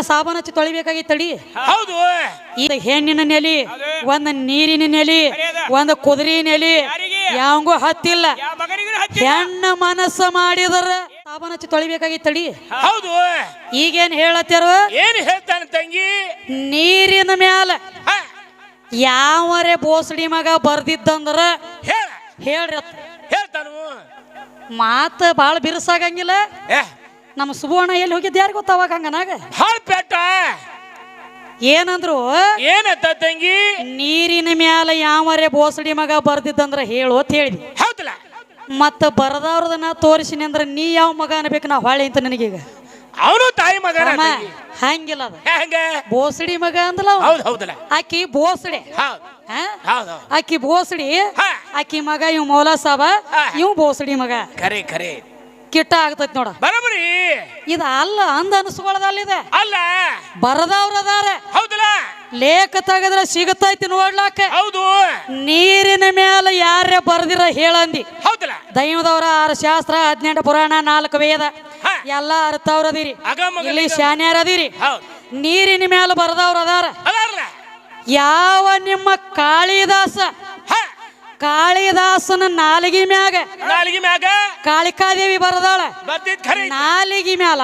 ಸಾಬೂನ್ ಹಚ್ಚಿ ತೊಳಿಬೇಕಾಗಿ ತಡಿ. ಹೌದು. ಈಗ ಹೆಣ್ಣಿನ ನೆಲಿ, ಒಂದ್ ನೀರಿನ ನೆಲಿ, ಒಂದ್ ಕುದುರೆ ನೆಲಿ ಯಾವಂಗೂ ಹತ್ತಿಲ್ಲ. ಹೆಣ್ಣ ಮನಸ್ಸು ಮಾಡಿದ್ರ ಸಾಬೂನ್ ಹಚ್ಚಿ ತೊಳಿಬೇಕಾಗಿ ತಡಿ. ಹೌದು. ಈಗೇನ್ ಹೇಳತ್ತಾರ? ಏನ್ ಹೇಳ್ತಾನ ತಂಗಿ? ನೀರಿನ ಮ್ಯಾಲ ಯಾವರೇ ಬೋಸಡಿ ಮಗ ಬರ್ದಿದ್ದಂದ್ರ ಹೇಳ್ರಿ ಹೇಳ್ತಾನು. ಮಾತ ಬಾಳ ಬಿರುಸಾಗಂಗಿಲ್ಲ. ನಮ್ಮ ಸುಬಣ್ಣ ಎಲ್ಲಿ ಹೋಗಿದ್ದ ಯಾರು ಗೊತ್ತಾವಾಗ ಹಂಗನಾಗ ಪೆಟ್ಟ ಏನಂದ್ರು? ಏನಂತ ತಂಗಿ? ನೀರಿನ ಮ್ಯಾಲ ಯಾವರೇ ಬೋಸಡಿ ಮಗ ಬರ್ದಿದ್ದಂದ್ರ ಹೇಳು ಅಂತ ಹೇಳಿದ್ವಿ. ಹೌದಲ್ಲ. ಮತ್ತ ಬರದವ್ರದನ್ನ ತೋರಿಸಿನಿ ಅಂದ್ರ ನೀ ಯಾವ ಮಗ ಅನ್ಬೇಕು ನಾ ಹೊಳೆ ಅಂತ ನನಗೀಗ. ಅವನು ತಾಯಿ ಮಗ ಹಂಗಿಲ್ಲ ಅದ. ಹೆಂಗ ಬೋಸಡಿ ಮಗ ಅಂದಲ್ಲ. ಹೌದಲ್ಲ. ಆಕಿ ಬೋಸಡಿ, ಆಕಿ ಬೋಸಡಿ, ಆಕಿ ಮಗ ಇವ್ ಮೌಲಾ ಸಾಬ, ಇವ್ ಬೋಸಡಿ ಮಗ. ಖರೆ ಖರೆ ಕಿಟ್ಟ ಆಗ್ತೈತಿ ನೋಡ. ಬರಬರಿ. ಇದ ಅಲ್ಲ ಅಂದ ಅನ್ಸ್ಕೊಳ್ಳೋದಲ್ಲಿದೆ. ಅಲ್ಲ ಬರದವ್ರ ಅದಾರ. ಹೌದಲ್ಲ. ಲೇಖ ತೆಗದ್ರ ಸಿಗತೈತಿ ನೋಡ್ಲಾಕ. ಹೌದು. ನೀರಿನ ಮ್ಯಾಲ ಯಾರೇ ಬರ್ದಿರ ಹೇಳಂದಿ. ಹೌದಲ್ಲ. ದೈವದವ್ರ 6 ಶಾಸ್ತ್ರ, 18 ಪುರಾಣ, 4 ವೇದ ಎಲ್ಲ ಅರ್ಥವ್ರ ಅದಿರಿ. ಇಲ್ಲಿ ಶಾನ್ಯಾರ ಅದಿರಿ. ನೀರಿನ ಮ್ಯಾಲ ಬರದವ್ರ ಅದಾರ. ಯಾವ ನಿಮ್ಮ ಕಾಳಿದಾಸ, ಕಾಳಿದಾಸನ ನಾಲಿಗೆ ಮ್ಯಾಗ ಕಾಳಿಕಾದೇವಿ ಬರದಾಳ. ನಾಲಿಗೆ ಮ್ಯಾಲ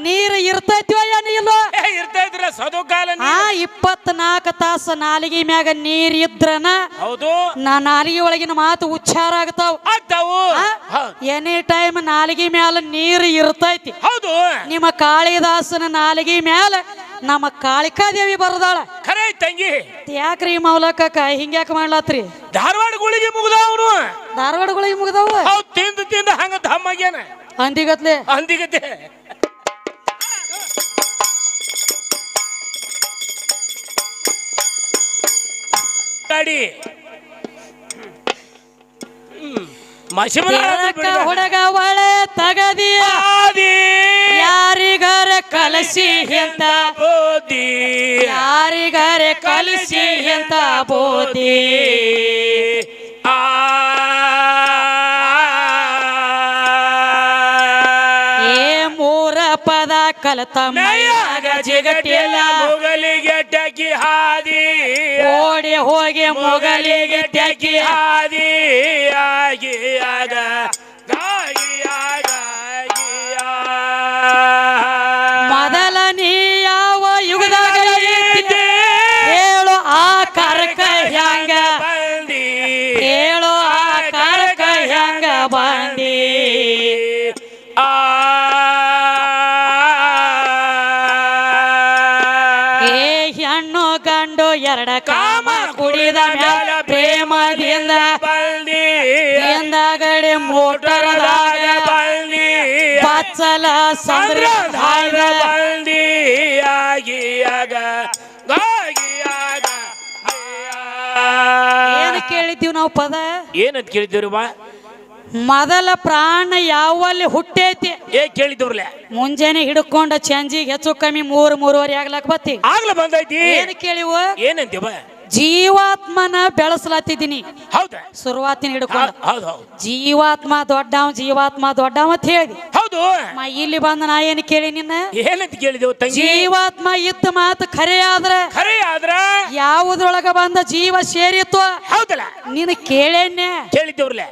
ನೀರು ಇರ್ತೈತಿವ ಏನು ಇಲ್ಲ? 24 ತಾಸ ನಾಲಿಗೆ ಮ್ಯಾಗ ನೀರ್ ಇದ್ರನ ನಾಲಿಗೆ ಒಳಗಿನ ಮಾತು ಉಚ್ಚಾರ ಆಗ್ತಾವ. ಎನಿ ಟೈಮ್ ನಾಲಿಗೆ ಮ್ಯಾಲ ನೀರು ಇರ್ತೈತಿ. ನಿಮ್ಮ ಕಾಳಿದಾಸನ ನಾಲಿಗೆ ಮ್ಯಾಲ ನಮ್ಮ ಕಾಳಿಕಾದೇವಿ ಬರದಾಳ. ಖರೆ ತಂಗಿ. ಯಾಕ್ರಿ ಮೌಲಕ್ಕ ಹಿಂಗ್ಯಾಕ ಮಾಡ್ಲಾತ್ರಿ? ಧಾರವಾಡಗಳಿಗೆ ಮುಗ್ದವನು. ಧಾರವಾಡಗಳಿಗೆ ಮುಗ್ದವ. ತಿಂದು ತಿಂದು ಹಂಗ ಧಮ್ಮಾಗ್ಯಾನ ಅಂದಿಗತ್ಲೆ ಅಂದಿಗತ್ತೆ. ಗಾಡಿ ಹುಡುಗ ಒಳೆ ತಗದಿ ಯಾರಿಗಾರ ಕಲಸಿ ಅಂತ ಬೋದಿ, ಯಾರಿಗಾರ ಕಲಸಿ ಅಂತ ಬೋದಿ. ಮೂರ ಪದ ಕಲತ ಮೈಯಾಗ ಜಿಗಟಿಲ್ಲ ಮೊಗಲಿಗೆ ಟಕಿ ಹಾದಿ, ಓಡಿ ಹೋಗಿ ಮೊಗಲಿಗೆ ಟಕಿ ಹಾದಿ ಆಗಿ ಆಗ ಮೊದಲ ನೀ ಯಾವ ಯುಗದಾಗ ಹೇಳು ಆ ಕರ್ಕ ಹ್ಯಾಂಗ ಬಂದಿ, ಹೇಳು ಆ ಕರ್ಕ ಹ್ಯಾಂಗ ಬಂದಿ. ಹೆಣ್ಣು ಗಂಡು ಎರಡ ಕಾಮ ಕುಡಿದ ಮ್ಯಾಲ ಪ್ರೇಮದಿಂದ ಬಂದಿ, ಹಿಂದಗಡೆ ಮೋಟರದಾಗ ಬಂದಿ, ಬಚ್ಚಲ ಸಂದ್ರದಾಗ ಬಂದಿ ಆಗಿ ಆಗ ಏನು ಕೇಳಿದ್ದೀವಿ ನಾವು ಪದ? ಏನಂತ ಕೇಳಿದ್ದೀವ್ರಿ ಬಾ? ಮೊದಲ ಪ್ರಾಣ ಯಾವಲ್ಲಿ ಹುಟ್ಟೈತಿ ಕೇಳಿದವ್ರಲ್ಲ. ಮುಂಜಾನೆ ಹಿಡ್ಕೊಂಡ ಚಂಜಿಗೆ ಹೆಚ್ಚು ಕಮ್ಮಿ 3-3:30 ಆಗ್ಲಕ್ ಬತ್ತಿ ಆಗ್ಲ ಬಂದೈತಿ. ಏನ್ ಕೇಳಿವ? ಏನಂತೀವ? ಜೀವಾತ್ಮನ ಬೆಳೆಸ್ಲಾತಿದ್ದೀನಿ. ಹೌದಾ? ಶುರುವಾತಿನ ಹಿಡ್ಕೊಂಡು ಹೌದು. ಜೀವಾತ್ಮ ದೊಡ್ಡವ, ಜೀವಾತ್ಮ ದೊಡ್ಡವ ಅಂತ ಹೇಳಿದಿ. ಹೌದು. ಇಲ್ಲಿ ಬಂದ ನಾ ಏನು ಕೇಳಿ ನಿನ್ನ? ಏನಂತ ಕೇಳಿದೆವು ತಂಗಿ? ಜೀವಾತ್ಮ ಇದ್ದ ಮಾತು ಖರೆ ಆದ್ರ ಯಾವುದ್ರೊಳಗ ಬಂದ ಜೀವ ಸೇರಿತ್ತು? ಹೌದಲ್ಲ. ನೀನು ಕೇಳೇನೆ ಕೇಳಿದ್ದೇವ್ರಲ್ಲ.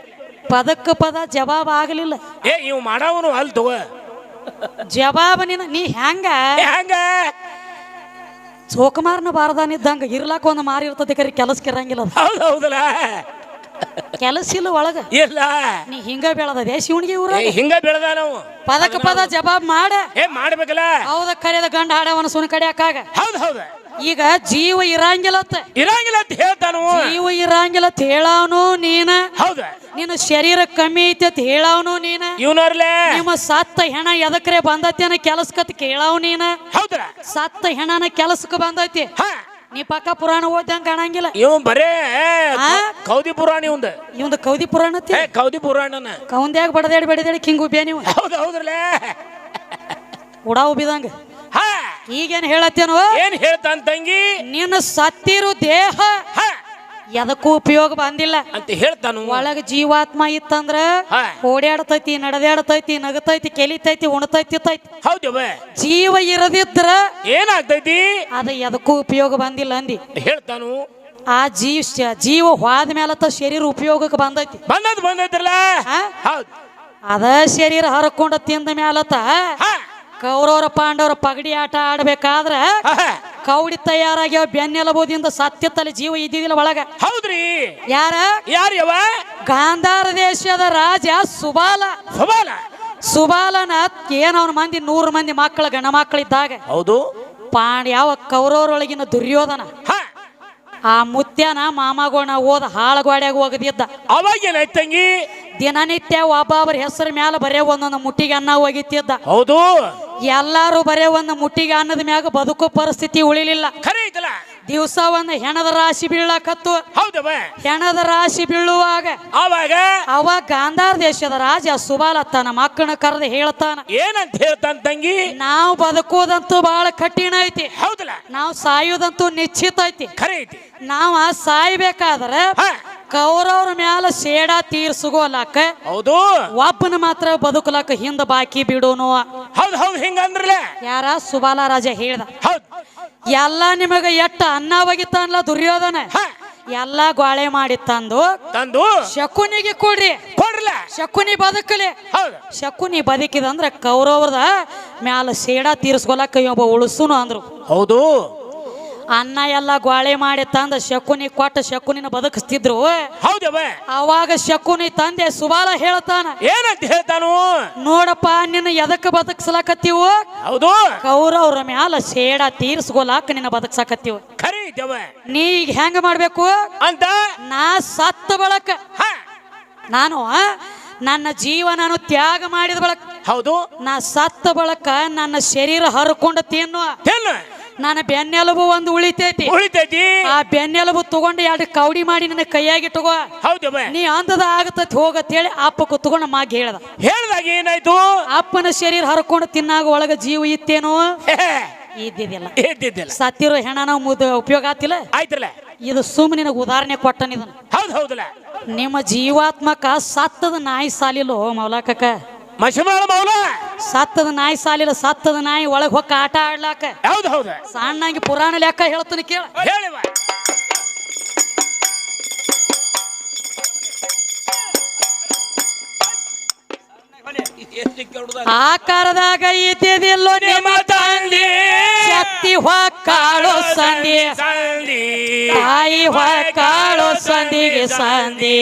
ಪದಕ್ಕ ಪದ ಜವಾಬ್ ಆಗಲಿಲ್ಲ. ಇವ್ ಮಾಡವನು ಅಲ್ ತಗೋ ಜವಾಬ ನೀ ಹೆಂಗ ಹೆಂಗ ಸೋಕುಮಾರ್ನ ಬಾರದಾನಿದ್ದಂಗ ಇರ್ಲಾಕ ಒಂದು ಮಾರಿ ಇರ್ತದೆ, ಕರಿ ಕೆಲಸಕ್ಕೆ ಇರಂಗಿಲ್ಲ. ಹೌದೌದಲ್ಲ. ಕೆಲಸ ಇಲ್ಲ ಒಳಗ ಇಲ್ಲ. ನೀ ಹಿಂಗ ಬೆಳದ ಶಿವಣಿಗೆ ಊರ ಹಿಂಗ ಬೆಳೆದ ನಾವು. ಪದಕ್ಕ ಪದ ಜವಾಬ್ ಮಾಡ ಮಾಡ್ಬೇಕಲ್ಲ. ಹೌದ ಕರೆಯದ ಗಂಡ ಹಾಡವನ ಸುನ ಕಡಿಯಾಕಾಗ. ಹೌದು ಹೌದ. ಈಗ ಜೀವ ಇರಂಗಿಲ್ಲತ್ತ ಅಂತ ಹೇಳ್ತಾನು. ಜೀವ ಇರಂಗಿಲ್ಲ ಅಂತ ಹೇಳವನು ನೀನ. ಹೌದ. ನಿನ್ನ ಶರೀರ ಕಮ್ಮಿ ಐತಿ ಅಂತ ಹೇಳವನು ನೀನ. ಇವನರ್ಲೆ ನಿಮ್ಮ ಸತ್ತ ಹೆಣ ಎದಕ್ರೆ ಬಂದೈತಿ ಕೆಲಸಕತ್ ಕೇಳವ್ ನೀನ. ಹೌದ್ರ. ಸತ್ತ ಹೆಣನ ಕೆಲಸಕ್ಕೆ ಬಂದೈತಿ. ನೀ ಪಕ್ಕ ಪುರಾಣ ಓದ್ದಂಗ ಕಾಣಂಗಿಲ್ಲ. ಇವ್ ಬರೇ ಕೌದಿ ಪುರಾಣ. ಇವಂದ ಕೌದಿ ಪುರಾಣ. ಕೌದಿ ಪುರಾಣನ ಕೌಂದ್ಯಾಗ ಬಡದಾಡಿ ಬಡದಾಡಿ ಕಿಂಗ್ ಉಬ್ಬ್ಯಾ ನೀವು. ಹೌದ್ರಲ್ಲೇ ಉಡಾ ಉಬ್ಬಿದಂಗ. ಈಗೇನ್ ಹೇಳತ್ತೇನೋ? ಏನ್ ಹೇಳ್ತಾನ ತಂಗಿ? ನಿನ್ನ ಸತ್ತಿರು ದೇಹ ಎದಕ್ಕೂ ಉಪಯೋಗ ಬಂದಿಲ್ಲ ಅಂತ ಹೇಳ್ತಾನು. ಒಳಗ ಜೀವಾತ್ಮ ಇತ್ತಂದ್ರ ಓಡಾಡ್ತೈತಿ, ನಡೆದಾಡ್ತೈತಿ, ನಗತೈತಿ, ಕೆಲಿತೈತಿ, ಉಣ್ತೈತಿ. ಹೌದವ. ಜೀವ ಇರದಿದ್ರ ಏನಾಗ್ತೈತಿ? ಅದ ಎದಕ್ಕೂ ಉಪಯೋಗ ಬಂದಿಲ್ಲ ಅಂದಿ ಹೇಳ್ತಾನು. ಆ ಜೀವ ಹೋದ ಮೇಲತ್ತ ಶರೀರ ಉಪಯೋಗಕ್ಕೆ ಬಂದೈತಿ. ಬಂದೈತ್ರಲ್ಲ. ಹೌದು. ಅದ ಶರೀರ ಹರಕೊಂಡ ತಿಂದ ಮ್ಯಾಲತ್ತ ಕೌರವರ ಪಾಂಡವರ ಪಗಡಿ ಆಟ ಆಡ್ಬೇಕಾದ್ರ ಕೌಡಿ ತಯಾರಾಗ್ಯಾವ ಬೆನ್ನೆಲಬೋದಿಂದ ಸತ್ಯತಲ್ಲಿ ಜೀವ ಇದ್ದಿದ್ದಿಲ್ಲ ಒಳಗ. ಹೌದ್ರಿ. ಯಾರ ಗಾಂಧಾರ ದೇಶದ ರಾಜ ಸುಬಾಲನ ಅವನ ಮಂದಿ 100 ಮಂದಿ ಮಕ್ಕಳ ಗಣ ಮಕ್ಕಳಿದ್ದಾಗ ಹೌದು ಯಾವ ಕೌರವರೊಳಗಿನ ದುರ್ಯೋಧನ ಆ ಮುತ್ಯನ ಮಾಮಗೋಣ ಓದ ಹಾಳಗೋಡ್ಯಾಗ ಹೋಗದಿದ್ದ. ಅವಾಗ ಏನಾಯ್ತು ತಂಗಿ? ದಿನನಿತ್ಯ ಒಬ್ಬೊಬ್ಬರ ಹೆಸರು ಮ್ಯಾಲ ಬರೇ ಒಂದೊಂದು ಮುಟ್ಟಿಗೆ ಅನ್ನ ಹೋಗಿತ್ತಿದ್ದ. ಹೌದು. ಎಲ್ಲಾರು ಬರೇ ಒಂದು ಮುಟ್ಟಿಗೆ ಅನ್ನದ ಮ್ಯಾಗ ಬದುಕೋ ಪರಿಸ್ಥಿತಿ ಉಳಿಲಿಲ್ಲ. ಖರೆ ಐತಲ್ಲ. ದಿವಸ ಒಂದು ಹೆಣದ ರಾಶಿ ಬೀಳಕತ್ತು. ಹೌದವ. ಹೆಣದ ರಾಶಿ ಬೀಳುವಾಗ ಅವಾಗ ಗಾಂಧಾರ ದೇಶದ ರಾಜ ಸುಬಾಲ ತನ್ನ ಮಕ್ಕಳನ್ನ ಕರೆದು ಹೇಳ್ತಾನ. ಏನಂತ ಹೇಳ್ತಾನ ತಂಗಿ? ನಾವು ಬದುಕೋದಂತೂ ಬಹಳ ಕಠಿಣ ಐತಿ. ಹೌದಲ್ಲ. ನಾವು ಸಾಯುವುದಂತೂ ನಿಶ್ಚಿತ ಐತಿ. ಖರೆ ಐತಿ. ನಾವ ಸಾಯ್ಬೇಕಾದ್ರೆ ಕೌರವ್ರ ಮ್ಯಾಲ ಸೇಡ ತೀರ್ಸುಗೋಲಾಕ ಹೌದು ಒಬ್ಬನ ಮಾತ್ರ ಬದುಕಲಾಕ ಹಿಂದ ಬಾಕಿ ಬಿಡೋನು. ಹೌದು ಹೌದು ಹಿಂಗಂದ್ರಲ್ಲ. ಯಾರ ಸುಬಾಲ ರಾಜ ಹೇಳ್ದ. ಹೌದು. ಎಲ್ಲ ನಿಮಗ ಎಟ್ಟ ಅನ್ನ ಒಗಿತಾನಲ್ಲ ದುರ್ಯೋಧನ ಎಲ್ಲ ಗೋಳೆ ಮಾಡಿ ತಂದು ಶಕುನಿಗೆ ಕೊಡ್ರಿ. ಶಕುನಿ ಬದುಕಲಿ. ಶಕುನಿ ಬದುಕಿದಂದ್ರ ಕೌರವರದ ಮ್ಯಾಲ ಸೇಡ ತೀರ್ಸ್ಕೊಲಕ್ಕ ಒಬ್ಬ ಉಳಿಸುನು ಅಂದ್ರು. ಹೌದು. ಅನ್ನ ಎಲ್ಲ ಗೋಳೆ ಮಾಡಿ ತಂದ ಶಕುನಿ ಕೊಟ್ಟ ಶಕುನಿನ ಬದುಕಿಸ್ತಿದ್ರು. ಹೌದವ. ಅವಾಗ ಶಕುನಿ ತಂದೆ ಸುಬಾಲ ಹೇಳ್ತಾನ. ಏನಂತ ಹೇಳ್ತಾನು? ನೋಡಪ್ಪ ನಿನ್ನ ಎದಕ್ಕೆ ಬದುಕ್ಸಲಾಕತ್ತೀವು? ಹೌದು. ಕೌರವ್ರ ಮ್ಯಾಲ ಸೇಡ ತೀರ್ಸ್ಕೊಲಾಕ ನಿನ್ನ ಬದುಕ್ಸಾಕತ್ತೀವು. ಖರೆ ಇದ್ದವ. ನೀ ಈಗ ಹೆಂಗ ಮಾಡ್ಬೇಕು ಅಂತ? ನಾ ಸತ್ತ ಬಳಕ ನಾನು ನನ್ನ ಜೀವ ನಾನು ತ್ಯಾಗ ಮಾಡಿದ ಬಳಕ. ಹೌದು. ನಾ ಸತ್ತ ಬಳಕ ನನ್ನ ಶರೀರ ಹರ್ಕೊಂಡು ತಿನ್ನು. ನನ್ನ ಬೆನ್ನೆಲುಬು ಒಂದು ಉಳಿತೈತಿ. ಆ ಬೆನ್ನೆಲುಬು ತಗೊಂಡು 2 ಕೌಡಿ ಮಾಡಿ ನನ್ನ ಕೈಯಾಗಿ ತಗೋ. ನೀ ಅಂದದ ಆಗತೈತಿ ಹೋಗತ್ ಹೇಳಿ ಅಪ್ಪ ಕುತ್ಕೊಂಡು ಮಾಗಿ ಹೇಳ್ದಾಗ ಏನಾಯ್ತು? ಅಪ್ಪನ ಶರೀರ ಹರ್ಕೊಂಡು ತಿನ್ನಾಗ ಒಳಗ ಜೀವ ಇತ್ತೇನು? ಇದ್ದಿದ್ದಿಲ್ಲ. ಸತ್ತಿರೋ ಹೆಣನ ಉಪಯೋಗ ಆತಿಲ್ಲ. ಆಯ್ತಲ್ಲ. ಇದು ಸುಮ್ಮನೆ ಉದಾಹರಣೆ ಕೊಟ್ಟನಿದನ. ಹೌದಲ್ಲ. ನಿಮ್ಮ ಜೀವಾತ್ಮಕ ಸತ್ತದ ನಾಯಿ ಸಾಲಿಲ್ಲೋ ಮೌಲಾಕಕ್ಕ. ಮೌಲ ಸತ್ತದ ನಾಯಿ ಸಾಲಿಲ್ಲ. ಸತ್ತದ ನಾಯಿ ಒಳಗ್ ಹೊಕ್ಕ ಆಟ ಆಡ್ಲಾಕ. ಹೌದು ಹೌದು. ಸಣ್ಣಾಗಿ ಪುರಾಣ ಲೆಕ್ಕ ಹೇಳ್ತಾನೆ ಕೇಳ. ಆಕಾರದಾಗ ಇದ್ದಿದ್ದಿಲ್ಲೋ ನಿಮ್ಮ ತಂದೆ ಶಕ್ತಿ ಹೊಕ್ಕಾಳೋ ಸಂಧಿ ತಾಯಿ ಹೊಕ್ಕಾಳೋ ಸಂಧಿಗೆ ಸಂಧಿ.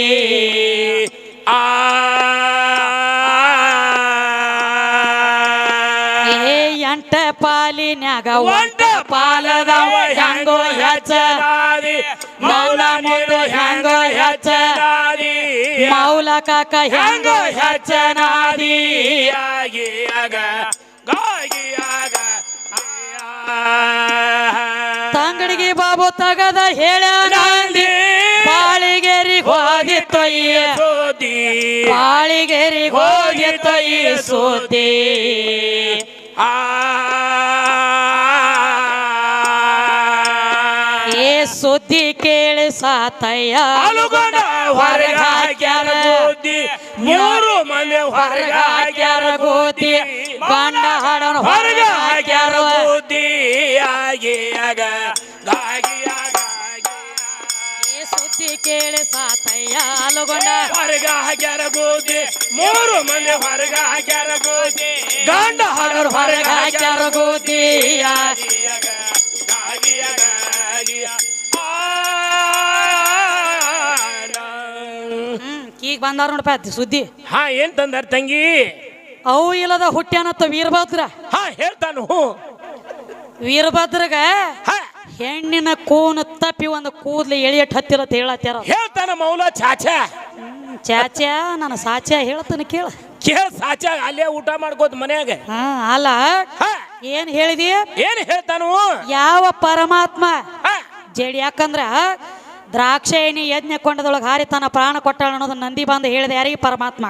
ಎಂಟ ಪಾಲಿನ್ಯಾಗ ಒಂಟ ಪಾಲದವ ಹೆಂಗೋ ಹೆಚ್ಚ ಮೌಲ ಮುಂದು ಹೆಂಗೋ ಹೆಚ್ಚ ಮೌಲ ಕಾಕ ಹೆಂಗೋ ಹೆಚ್ಚನಾದಿ. ತಂಗಡಿಗೆ ಬಾಬು ತಗದ ಹೇಳ್ಯಾನಂದಿ ಬಾಳಿಗೆರಿಗೆ ಹೋಗಿತ್ತೊಯ್ಯ ಬಾಳಿಗೆರಿಗೆ ಹೋಗಿತ್ತೊಯ್ಯ ಸುದ್ದಿ. ಏ ಸುದ್ದಿ ಕೇಳಿ ಸಾತಯ್ಯ ಹೊರಗ ಹಾಕ್ಯಾರ ಗೋದಿ 3 ಮಂದಿ ಹೊರಗ ಹಾಕ್ಯಾರ ಗೋದಿ ಬಂಡ ಹಾಡೋಣ ಹೊರಗ ಹಾಕ್ಯಾರ ಗೋದಿ. ಸುದ್ದಿ ಕೇಳಿ ಸಾತಯ್ಯ ಅಲುಗೊಂಡ ಹೊರಗ ಹಾಕ್ಯಾರ ಗೋದಿ 3 ಮಂದಿ ಹೊರಗ ಹಾಕ್ಯಾರ ಗೋದಿ ಗಂಡ ಹಾಡೋರು ಹೊರಗ ಹಾಕ್ಯಾರ ಗೋದಿ. ಈಗ ಬಂದಾರ ನೋಡಪ್ಪ ಸುದ್ದಿ. ಏನ್ ತಂದಾರ ತಂಗಿ? ಅವು ಇಲ್ಲದ ಹುಟ್ಟ್ಯಾನತ್ತ ವೀರಭದ್ರ. ಹೇಳ್ತಾನು. ವೀರಭದ್ರಗ ಹೆಣ್ಣಿನ ಕೂನ ತಪ್ಪಿ ಒಂದು ಕೂದ್ಲು ಎಳಿಯಟ್ ಹತ್ತಿರತ್ತ ಹೇಳತ್ತಾರ. ಹೇಳ್ತಾನ ಮೌಲ ಚಾಚಾ. ಚಾಚಾ ನನ್ನ ಸಾಚಾ ಹೇಳ್ತಾನ ಕೇಳ. ಸಾಚಾ ಅಲ್ಲೇ ಊಟ ಮಾಡ್ಕೋತ ಮನ್ಯಾಗ. ಅಲ್ಲ ಏನ್ ಹೇಳಿದಿ? ಏನ್ ಹೇಳ್ತಾನು? ಯಾವ ಪರಮಾತ್ಮ ಜಡಿ ಯಾಕಂದ್ರ ದ್ರಾಕ್ಷಾಯಣಿ ಯಜ್ಞ ಕೊಂಡದೊಳಗೆ ಹಾರಿ ತನ್ನ ಪ್ರಾಣ ಕೊಟ್ಟಾಳ ಅನ್ನೋದು ನಂದಿ ಬಂದು ಹೇಳಿದೆ ಯಾರಿಗೆ? ಪರಮಾತ್ಮ.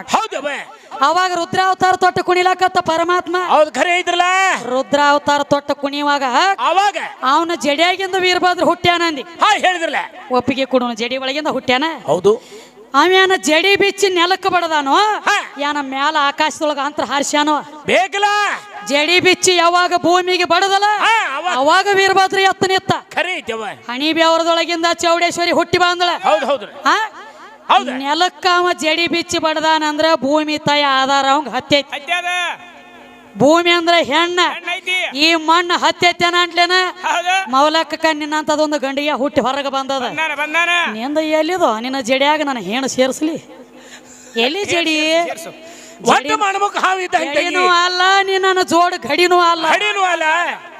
ಅವಾಗ ರುದ್ರಾವತಾರ ತೊಟ್ಟ ಕುಣಿಲಾಕತ್ತ ಪರಮಾತ್ಮ. ಹೌದು ಖರೆ ಐತ್ರಲ್ಲ. ರುದ್ರಾವತಾರ ತೊಟ್ಟ ಕುಣಿಯುವಾಗ ಅವಾಗ ಅವನ ಜಡಿಯಾಗಿಂದ ವೀರಭದ್ರ ಹುಟ್ಟ್ಯಾನಂದಿ. ಹೇಳಿದ್ರಲ್ಲ. ಒಪ್ಪಿಗೆ ಕೊಡೋಣ, ಜಡಿ ಒಳಗಿಂದ ಹುಟ್ಟ್ಯಾನ. ಹೌದು. ಅವೇನ ಜಡಿ ಬಿಚ್ಚಿ ನೆಲಕ್ಕೆ ಬಡದಾನೋ, ಯಾನ ಮ್ಯಾಲ ಆಕಾಶದೊಳಗ ಅಂತರ ಹಾರಿಸ್ಯಾನೋ ಬೇಕಲ್ಲ. ಜಡಿ ಬಿಚ್ಚಿ ಯಾವಾಗ ಭೂಮಿಗೆ ಬಡದಲ್ಲ ಅವಾಗ ವೀರಭದ್ರ ಎತ್ತ ನಿತ್ತ. ಖರೆ ಐತವ. ಹಣಿ ಬೆವರದೊಳಗಿಂದ ಚೌಡೇಶ್ವರಿ ಹುಟ್ಟಿ ಬಂದಳ. ಹೌದು ಹೌದು. ನೆಲಕ್ಕ ಅವ ಜಡಿ ಬಿಚ್ಚಿ ಬಡದಾನಂದ್ರ ಭೂಮಿ ತಾಯಿ ಆಧಾರ ಅವಂಗ ಹತ್ತೈತಿ. ಭೂಮಿ ಅಂದ್ರ ಹೆಣ್ಣ, ಈ ಮಣ್ಣು ಹತ್ತೈತೇನ ಅಂಟ್ಲೇನ ಮೌಲಕ್ಕ ನಿನ್ನಂತದೊಂದು ಗಂಡಿಗೆ ಹುಟ್ಟಿ ಹೊರಗೆ ಬಂದದ. ನಿಂದ ಎಲ್ಲಿದು ನಿನ್ನ ಜಡಿಯಾಗ ನನ್ನ ಹೆಣ್ಣು ಸೇರಿಸ್ಲಿ. ಎಲ್ಲಿ ಜಡಿ ಜಡಿನೂ ಅಲ್ಲ, ನೀ ನನ್ನ ಜೋಡ್ ಗಡಿನೂ ಅಲ್ಲ.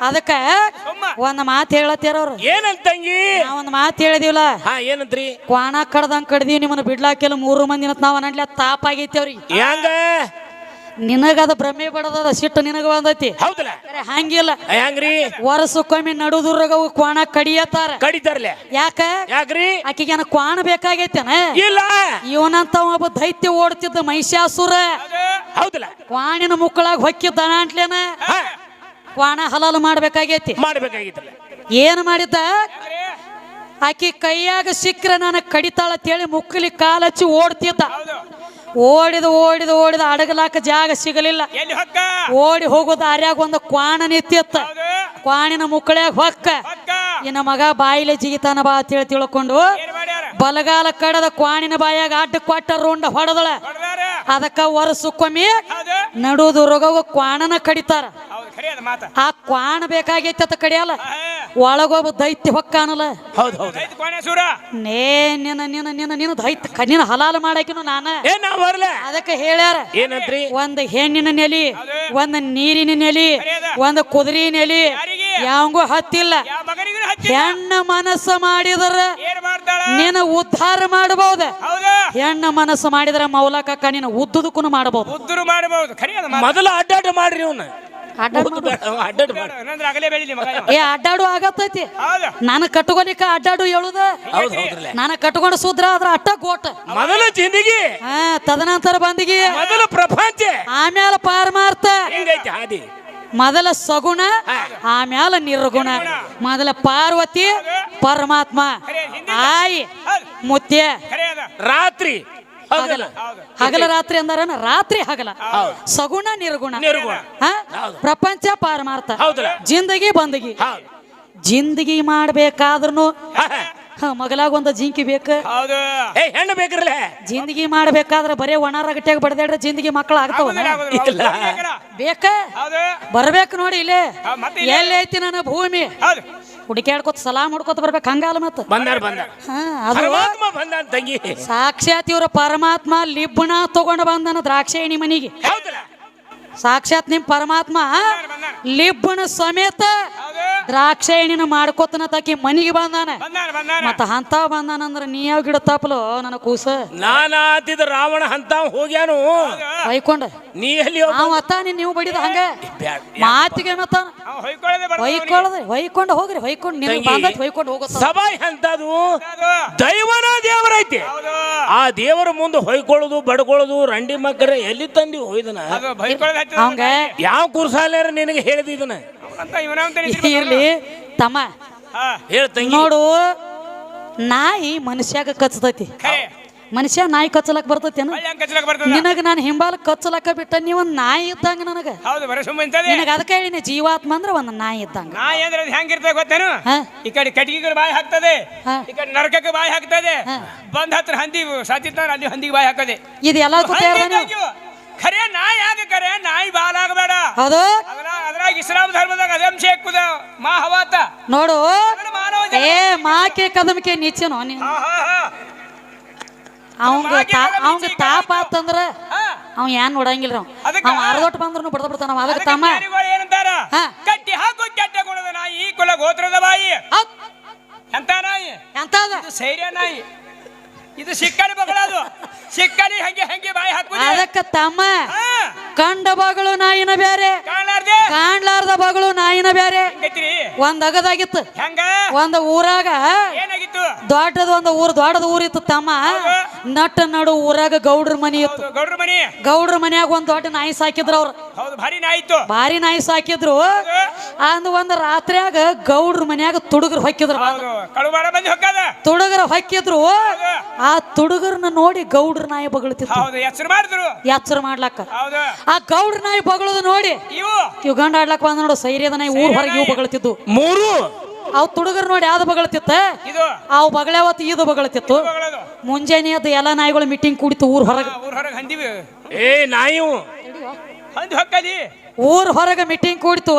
ಅದಕ್ಕ ಒಂದ್ ಮಾತು ಹೇಳತ್ತೀರವ್ರು. ಏನಂತಂಗಿ ಒಂದ್ ಮಾತು ಹೇಳಿದಿವಲ್ಲ. ಏನಂತ್ರಿ? ಕ್ವಾಣ ಕಡ್ದಂಗ್ ಕಡ್ದೀವಿ, ನಿಮ್ಮನ್ನ ಬಿಡ್ಲಾಕಿಲ್ಲ 3 ಮಂದಿನ ನಾವ್ ಅನ್ನಡ್ಲ ತಾಪ ಆಗೈತಿ ಅವ್ರಿಗೆ. ಹೆಂಗ ನಿನಗದ ಭ್ರಮೆ ಬಡದದ, ಸಿಟ್ಟು ನಿನಗ ಬಂದೈತಿ. ಹೌದಲ್ಲ. ಹಂಗಿಲ್ಲ. ಹೆಂಗ್ರಿ? ವರ್ಷಕ್ಕೊಮ್ಮೆ ನಡುದುರ್ಗ ಕ್ವಾಣ ಕಡಿಯತ್ತಾರ. ಕಡಿತಾರಲ್ಲ. ಯಾಕ್ರಿ? ಆಕಿಗೇನ ಕ್ವಾಣ ಬೇಕಾಗೈತೇನ? ಇಲ್ಲ. ಇವನಂತ ಒಬ್ಬ ದೈತ್ಯ ಓಡ್ತಿದ್ದ ಮಹಿಷಾಸುರ. ಹೌದಲ್ಲ. ಕ್ವಾಣಿನ ಮುಕ್ಕಳಾಗ ಹೊಕ್ಕಿದ್ದಾನ ಅಂಟ್ಲೇನ ಕ್ವಾಣ ಹಲಾಲು ಮಾಡ್ಬೇಕಾಗೈತಿ. ಮಾಡ್ಬೇಕಾಗಿತ್ತಲ್ಲ. ಏನ್ ಮಾಡಿದ್ದ? ಆಕಿ ಕೈಯಾಗ ಸಿಕ್ಕ್ರ ನಾನು ಕಡಿತಾಳ ಅಂತೇಳಿ ಮುಕ್ಕಲಿ ಕಾಲಚ್ಚಿ ಓಡ್ತಿದ್ದ. ಓಡಿದ ಓಡಿದ ಓಡಿದ ಅಡಗಲಾಕ ಜಾಗ ಸಿಗಲಿಲ್ಲ. ಓಡಿ ಹೋಗೋದು ದಾರ್ಯಾಗ ಒಂದು ಕ್ವಾಣ ನಿಂತಿತ್ತ. ಕ್ವಾಣಿನ ಮುಕ್ಕಳ್ಯಾಗ ಹೊಕ್ಕ ಇನ್ನ ಮಗ ಬಾಯಿಲೆ ಜಿಗಿತಾನ ಬಾ ಅಂತೇಳಿ ತಿಳ್ಕೊಂಡು ಬಲಗಾಲ ಕಡದ ಕ್ವಾಣಿನ ಬಾಯಾಗ ಅಡ್ಡ ಕೊಟ್ಟ ರುಂಡ ಹೊಡೆದಳ. ಅದಕ್ಕ ವರ್ಷಕ್ಕೊಮ್ಮೆ ನಡುದು ರೋಗ ಕ್ವಾಣನ ಕಡಿತಾರ. ಆ ಕ್ವಾಣ ಬೇಕಾಗೈತಿ ಅಂತ ಕಡಿಯಲ್ಲ, ಒಳಗೊಬ್ಬ ದೈತ್ಯ ಹೊಕ್ಕಾನಲ್ಲ. ನೇ ನಿನ್ನ ನಿನ್ನ ನಿನ್ನ ನಿನ್ನ ದೈತ್ಯ ನಿನ್ನ ಹಲಾಲು ಮಾಡಾಕಿನು ನಾನ. ಅದಕ್ಕೆ ಹೇಳ್ಯಾರ ಏನಂತ್ರಿ? ಒಂದ್ ಹೆಣ್ಣಿನ ನೆಲಿ, ಒಂದ್ ನೀರಿನ ನೆಲಿ, ಒಂದ್ ಕುದುರೆ ನೆಲಿ ಯಾವಂಗೂ ಹತ್ತಿಲ್ಲ. ಹೆಣ್ಣ ಮನಸ್ಸು ಮಾಡಿದ್ರ ನೀನು ಉದ್ಧಾರ ಮಾಡಬಹುದು. ಹೆಣ್ಣ ಮನಸ್ಸು ಮಾಡಿದ್ರ ಮೌಲಕಕ್ಕ ನೀನು ಉದ್ದುದಕ್ಕೂ ಮಾಡಬಹುದು. ಮೊದಲು ಅಡ್ಡಾಡ ಮಾಡ್ರಿ ಅವ್ನ. ಅಡ್ಡಾಡು ಆಗತ್ತೈತಿ. ನಾನು ಕಟ್ಕೊಲಿಕ್ಕ ಅಡ್ಡಾಡು ಹೇಳುದ. ನಾನು ಕಟ್ಕೊಂಡು ಸೂದ್ರ ಆದ್ರ ಅಟ್ಟ ಗೋಟ. ಮೊದಲು ಜಿಂದಗಿ, ತದನಂತರ ಬಂದಿಗಿ, ಮೊದಲು ಪ್ರಪಂಚ, ಆಮೇಲೆ ಪಾರಮಾರ್ಥ. ಮೊದಲ ಸಗುಣ, ಆಮೇಲೆ ನಿರ್ಗುಣ. ಮೊದಲ ಪಾರ್ವತಿ, ಪರಮಾತ್ಮ, ಆಯಿ, ಮುತ್ಯ. ರಾತ್ರಿ ಹಗಲ ರಾತ್ರಿ ಅಂದಾರ, ರಾತ್ರಿ ಹಗಲ. ಸಗುಣ ನಿರ್ಗುಣ, ಪ್ರಪಂಚ ಪಾರಮಾರ್ಥ, ಜಿಂದಗಿ ಬಂದಗಿ. ಜಿಂದಗಿ ಮಾಡ್ಬೇಕಾದ್ರೂ ಮಗಲಾಗ ಒಂದ ಜಿಂಕಿ ಬೇಕ, ಹೆಣ್ಣು ಬೇಕ್ರಲ್ಲ. ಜಿಂದಗಿ ಮಾಡ್ಬೇಕಾದ್ರ ಬರೇ ಒಣ ರಗಟ್ಯಾಗ ಬಡದಾಡ್ರೆ ಜಿಂದಗಿ ಮಕ್ಕಳು ಆಗ್ತಾವ. ಬೇಕ ಬರ್ಬೇಕು ನೋಡಿ. ಇಲ್ಲೇ ಎಲ್ಲಿ ಐತಿ ನನ್ನ ಭೂಮಿ ಹುಡುಕ್ಯಾಡ್ಕೊತ ಸಲಾಮ್ ಹುಡ್ಕೊತ ಬರ್ಬೇಕು. ಹಂಗಾಲ ಮತ್ತ ಸಾಕ್ಷಾತ್ ಇವ್ರ ಪರಮಾತ್ಮ ಲಿಬ್ಬಣ ತಗೊಂಡು ಬಂದನ ದ್ರಾಕ್ಷಾಯಣಿ ಮನಿಗೆ. ಸಾಕ್ಷಾತ್ ನಿಮ್ ಪರಮಾತ್ಮ ಲಿಬ್ಬಣ ಸಮೇತ ದ್ರಾಕ್ಷಾಯಣಿನ ಮಾಡ್ಕೊತನ ತಾಕಿ ಮನಿಗೆ ಬಂದಾನ. ಮತ್ತ ಅಂತ ಬಂದಾನಂದ್ರ ನೀ ಯಾವ ಗಿಡ ತಪ್ಪಲು ನನ್ನ ಕೂಸ. ನಾನಾತಿದ ರಾವಣ ಅಂತ ಹೋಗ್ಯಾನು ಹೊಯ್ಕೊಂಡ. ನೀ ಎಲ್ಲಿ ನೀವು ಬಡಿದ ಹಂಗ ಮಾತಿಗೆ ಮತ್ತ ಹೊಯ್ಕೊಂಡು ಹೋಗ್ರಿ. ಹೊಯ್ಕೊಂಡು ನೀವು ಬಂದೈತಿ ಹೊಯ್ಕೊಂಡು ಹೋಗೋ ಸಭಾ ಅಂತದು ದೈವನ ದೇವರೈತಿ. ಆ ದೇವರ ಮುಂದೆ ಹೊಯ್ಕೊಳ್ಳೋದು ಬಡ್ಕೊಳ್ಳೋದು ರಂಡಿ ಮಕ್ಕಳ ಎಲ್ಲಿ ತಂದಿ ಹೋಯ್ದನ. ಅವಂಗ ಯಾವ ಕುರ್ಸಾಲ್ಯಾರ ನಿನಗೆ ಹೇಳಿದನ ಇರ್ಲಿ ತಮ್ಮ. ನೋಡು, ನಾಯಿ ಮನುಷ್ಯಾಗ ಕಚ್ಚತೈತಿ. ಮನುಷ್ಯ ನಾಯಿ ಕಚ್ಚಲಕ್ ಬರ್ತೈತೇನ? ನಿನಗ ನಾನು ಹಿಂಬಾಲ ಕಚ್ಚಲಕ್ಕ ಬಿಟ್ಟ ನೀವ್ ಒಂದ್ ನಾಯಿ ಇದ್ದಂಗ ನನಗ. ನಿನಗ ಅದಕ್ಕೆ ಹೇಳಿನಿ ಜೀವಾತ್ಮ ಅಂದ್ರ ಒಂದ್ ನಾಯಿ ಇದ್ದಂಗ. ನಾಯಿ ಅಂದ್ರೆ ಹೆಂಗಿರ್ತದೆ ಗೊತ್ತೇನು? ಈ ಕಡೆ ಕಟ್ಟಿಗೆ ಬಾಯಿ ಹಾಕ್ತದೆ, ಈ ಕಡೆ ನರಕಕ್ಕೆ ಬಾಯಿ ಹಾಕ್ತದೆ. ಬಂದ್ ಹತ್ರ ಹಂದಿ ಸಾತಿರ್ತಾರ, ಅಲ್ಲಿ ಹಂದಿಗೆ ಬಾಯಿ ಹಾಕದೆ. ಇದು ಎಲ್ಲ ಖರೆ ನಾಯಿ ಆಗ ಕರೆ ನಾಯಿ ಬಾಲಾಗಬೇಡ. ಹೌದು. ಅದ್ರಾಗ ಇಸ್ಲಾಂ ಧರ್ಮದಾಗ ಅದಂಶ ఎక్కుದ ಮಾ ಹವಾತ ನೋಡು. ಮಾಕೆ ಕದಮಕ್ಕೆ ನಿಚ್ಚನೋ ಅವಂಗ ತಾಪ ಆತಂದ್ರ ಅವ್ ಏನ್ ನೋಡಂಗಿಲ್ಲ. ಅವ್ ಅರ್ಧೊಟ್ಟು ಬಂದ್ರು ಬಡ್ದ ಬಿಡ್ತಾನ. ಅದಕ್ಕೆ ತಮ್ಮ ಏನಂತಾರ? ಕಟ್ಟಿ ಹಾಕು ಕೆಟ್ಟ ಗುಣದ ನಾಯಿ, ಈ ಕುಲ ಗೋತ್ರದ ಬಾಯಿ. ಎಂತ ನಾಯಿ? ಎಂತದ? ಸೈರ್ಯ ನಾಯಿ. ಇದು ಸಿಕ್ಕಡಿ ಬಗಳದು. ಸಿಕ್ಕಡಿ ಹಂಗೆ ಬಾಯಿ ಹಾಕುದು. ಅದಕ್ಕೆ ತಮ್ಮ ಕಂಡ ಬಗಳು ನಾಯಿನ ಬೇರೆ, ಕಾಣ್ಲಾರ್ದ ಬಗಳು ನಾಯಿನ ಬೇರೆ. ಒಂದ್ ಅಗದಾಗಿತ್ತು. ಒಂದ್ ಊರಾಗ ಆಯ್ತು ದೊಡ್ಡದ ಒಂದು ದೊಡ್ಡದ ಊರ್ ಇತ್ತು ತಮ್ಮ. ನಟ ನಡು ಊರಾಗ ಗೌಡ್ರ ಮನಿ ಇತ್ತು. ಗೌಡ್ರ ಮನಿ. ಗೌಡ್ರ ಮನ್ಯಾಗ ಒಂದ್ ದೊಡ್ಡ ನಾಯಿ ಸಾಕಿದ್ರು ಅವ್ರು. ಹೌದು ಭಾರಿ ನಾಯಿತ್ತು. ಭಾರಿ ನಾಯಿ ಸಾಕಿದ್ರು. ಅಂದ್ ಒಂದ್ ರಾತ್ರಿಯಾಗ ಗೌಡ್ರ ಮನ್ಯಾಗ ತುಡುಗರು ಹೊಕ್ಕಿದ್ರು. ಕಳುವಾಡ ಬಂದು ಹೊಕ್ಕದ. ತುಡುಗರ ಹೊಕ್ಕಿದ್ರು. ಆ ತುಡುಗರನ್ನ ನೋಡಿ ಗೌಡ್ರ ನಾಯಿ ಬಗಳ್ತಿತ್ತು. ಹೌದು ಹೆಸರು ಮಾಡಿದ್ರು. ಎಚ್ಚರ ಮಾಡ್ಲಕ್ಕ. ಹೌದು ಆ ಗೌಡ್ರ ನಾಯಿ ಬಗಳದು ನೋಡಿ ಇವ್ ಗಂಡ ಆಡ್ಲಕ್ ಬಂದ ನೋಡು ಸೈರ್ಯದ ನಾಯಿ ಊರ್ ಹೊರಗೆ ಇವು ಬಗಳ್ತಿದ್ದು. ಮೂರು ಅವ್ ತುಡುಗರು ನೋಡಿ ಯಾವ್ದು ಬಗಳ್ತಿತ್ತ ಅವ್ ಬಗಳವತ್ತು ಇದು ಬಗಳ್ತಿತ್ತು. ಮುಂಜಾನೆ ಅದು ಎಲ್ಲಾ ನಾಯಿಗಳು ಮೀಟಿಂಗ್ ಕೂಡಿತು ಊರ್ ಹೊರಗೆ. ಏ ನಾಯಿ ಊರ್ ಹೊರಗೆ ಮೀಟಿಂಗ್ ಕೂಡಿತು.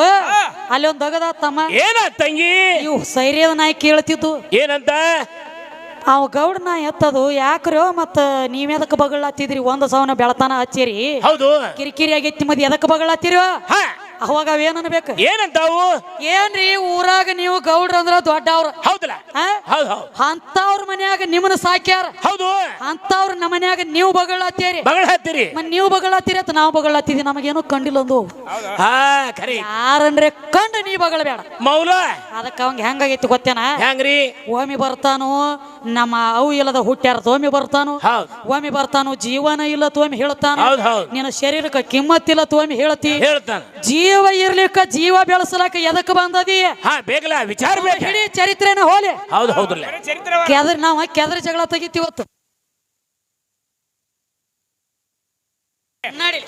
ಅಲ್ಲಿ ಒಂದ್ ದಗದ ತಮ್ಮ. ಏನ ತಂಗಿ ಇವು ಸೈರ್ಯದ ನಾಯಿ ಕೇಳ್ತಿದ್ದು ಏನಂತ. ಅವ್ ಗೌಡ ನಾಯಿ ಎತ್ತದು ಯಾಕ್ರೋ ಮತ್ತ ನೀವೆದಕ್ ಬಗಳತ್ತಿದ್ರಿ ಒಂದ್ ಸವನ ಬೆಳತಾನ ಹಚ್ಚಿರಿ. ಹೌದು ಕಿರಿಕಿರಿ ಆಗೈತಿ ಮದ್ ಎದಕ್ ಬಗಳತ್ತಿರೋ. ಅವಾಗ ಅವೇನ್ ಅನ್ಬೇಕು ಏನಂತಾವು. ಏನ್ರಿ ಊರಾಗ ನೀವು ಗೌಡ್ರ ಅಂದ್ರ ದೊಡ್ಡವ್ರ. ಹೌದಲ್ಲ ಅಂತವ್ರ ಮನ್ಯಾಗ ನಿಮ್ಮನ್ನ ಸಾಕ್ಯಾರ. ಹೌದು ಅಂತವ್ರ ನಮ್ಮ ಮನ್ಯಾಗ ನೀವು ಬಗಳತ್ತೀರಿ. ಬಗಳತ್ತೀರಿ ನೀವು ಬಗಳತ್ತೀರಿ ಅಂತ ನಾವು ಬಗಳತ್ತಿದ್ವಿ. ನಮಗೇನು ಕಂಡಿಲ್ಲ ಒಂದು. ಯಾರಂದ್ರೆ ಕಂಡು ನೀ ಬಗಳಬೇಡ ಮೌಲ. ಅದಕ್ಕ ಅವಂಗ ಹೆಂಗಾಗೈತಿ ಗೊತ್ತೇನ. ಹೆಂಗ್ರಿ ಓಮಿ ಬರ್ತಾನು ನಮ್ಮ ಅವು ಇಲ್ಲದ ಹುಟ್ಟ್ಯಾರ ತೋಮಿ ಬರ್ತಾನು. ಓಮಿ ಬರ್ತಾನು ಜೀವನ ಇಲ್ಲ ತೋಮಿ ಹೇಳ್ತಾನ. ನಿನ್ನ ಶರೀರಕ್ಕೆ ಕಿಮ್ಮತ್ತಿಲ್ಲ ತೋಮಿ ಹೇಳ್ತಿ. ಜೀವ ಇರ್ಲಿಕ್ಕ ಜೀವ ಬೆಳೆಸಲಕ್ಕ ಎದಕ್ ಬಂದದಿ. ಬೇಕಲ್ಲ ವಿಚಾರ ಬೇಕು. ಇಡೀ ಚರಿತ್ರೆನ ಹೋಲಿ. ಹೌದು ಹೌದಲ್ಲ ಕೆದರ್ ನಾವ ಕೆದರ್ ಜಗಳ ತೆಗಿತೀವತ್ತು. ನಡಿ